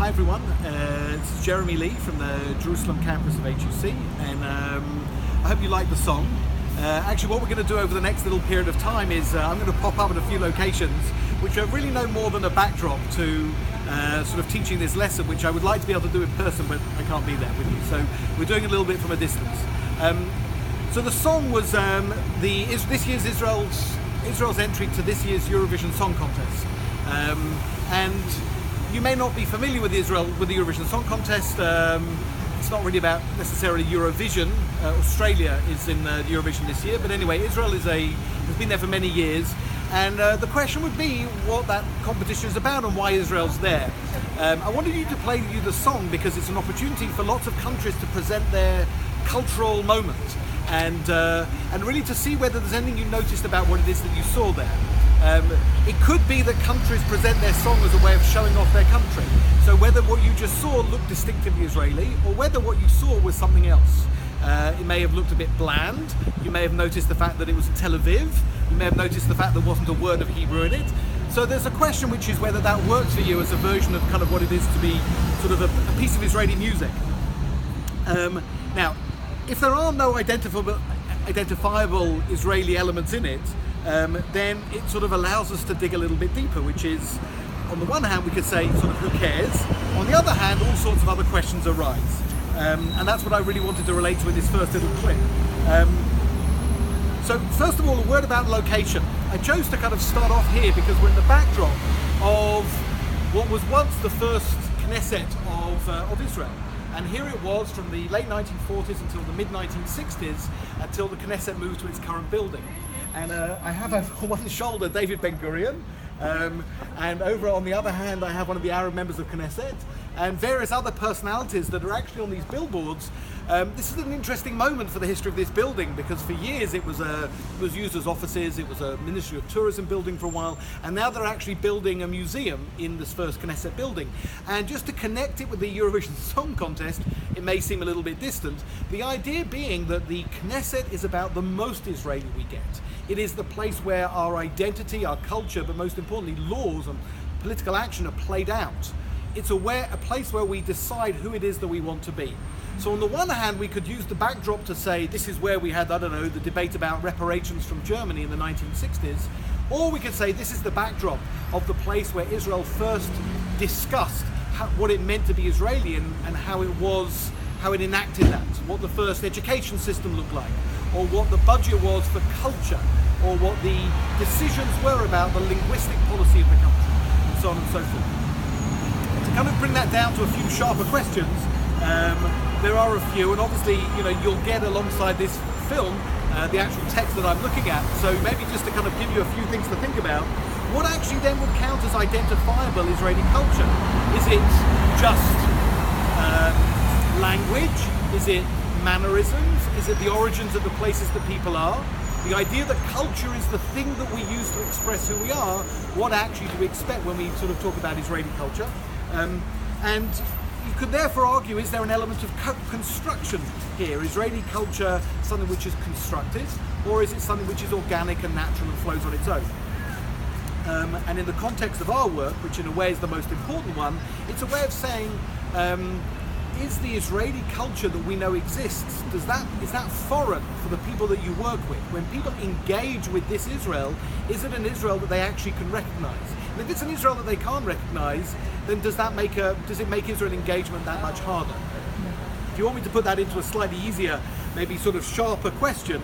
Hi everyone, it's Jeremy Lee from the Jerusalem campus of HUC, and I hope you like the song. Actually, what we're going to do over the next little period of time is I'm going to pop up at a few locations which are really no more than a backdrop to sort of teaching this lesson, which I would like to be able to do in person, but I can't be there with you. So we're doing a little bit from a distance. So the song was this year's Israel's entry to this year's Eurovision Song Contest, and you may not be familiar with the Eurovision Song Contest. It's not really about necessarily Eurovision. Australia is in the Eurovision this year, but anyway, Israel has been there for many years, and the question would be what that competition is about and why Israel's there. I wanted to play you the song because it's an opportunity for lots of countries to present their cultural moment, and really to see whether there's anything you noticed about what it is that you saw there. It could be that countries present their song as a way of showing off their country. So whether what you just saw looked distinctively Israeli, or whether what you saw was something else. It may have looked a bit bland. You may have noticed the fact that it was in Tel Aviv. You may have noticed the fact there wasn't a word of Hebrew in it. So there's a question, which is whether that works for you as a version of kind of what it is to be sort of a piece of Israeli music. Now, if there are no identifiable Israeli elements in it, then it sort of allows us to dig a little bit deeper, which is, on the one hand, we could say sort of who cares. On the other hand, all sorts of other questions arise. And that's what I really wanted to relate to in this first little clip. So first of all, a word about location. I chose to kind of start off here because we're in the backdrop of what was once the first Knesset of Israel. And here it was from the late 1940s until the mid-1960s, until the Knesset moved to its current building. And I have over one shoulder David Ben-Gurion, and over on the other hand I have one of the Arab members of Knesset, and various other personalities that are actually on these billboards. This is an interesting moment for the history of this building, because for years it was used as offices. It was a Ministry of Tourism building for a while, and now they're actually building a museum in this first Knesset building. And just to connect it with the Eurovision Song Contest, it may seem a little bit distant. The idea being that the Knesset is about the most Israeli we get. It is the place where our identity, our culture, but most importantly laws and political action are played out. It's a place where we decide who it is that we want to be. So on the one hand, we could use the backdrop to say this is where we had, I don't know, the debate about reparations from Germany in the 1960s, or we could say this is the backdrop of the place where Israel first discussed what it meant to be Israeli and how it enacted that, what the first education system looked like, or what the budget was for culture, or what the decisions were about the linguistic policy of the country, and so on and so forth. To kind of bring that down to a few sharper questions, there are a few, and obviously, you'll get alongside this film the actual text that I'm looking at. So maybe just to kind of give you a few things to think about, what actually then would count as identifiable Israeli culture? Is it just language? Is it mannerisms? Is it the origins of the places that people are? The idea that culture is the thing that we use to express who we are. What actually do we expect when we sort of talk about Israeli culture? And you could therefore argue, is there an element of construction here? Israeli culture something which is constructed, or is it something which is organic and natural and flows on its own? And in the context of our work, which in a way is the most important one, it's a way of saying, is the Israeli culture that we know exists, is that foreign for the people that you work with? When people engage with this Israel, is it an Israel that they actually can recognize? And if it's an Israel that they can't recognize, then does it make Israel engagement that much harder? If you want me to put that into a slightly easier, maybe sort of sharper question,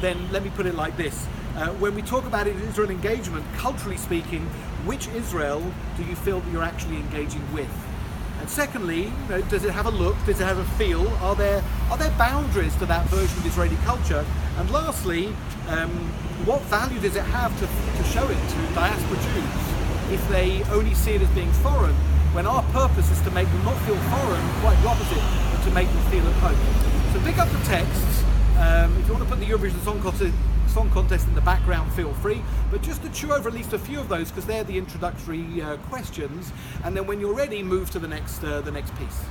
then let me put it like this. When we talk about Israel engagement, culturally speaking, which Israel do you feel that you're actually engaging with? And secondly, does it have a look? Does it have a feel? Are there boundaries to that version of Israeli culture? And lastly, what value does it have to show it to diaspora Jews if they only see it as being foreign, when our purpose is to make them not feel foreign, quite the opposite, but to make them feel at home? So pick up the texts. If you want to put the Eurovision Song Contest in the background, feel free, but just to chew over at least a few of those, because they're the introductory questions, and then when you're ready, move to the next piece.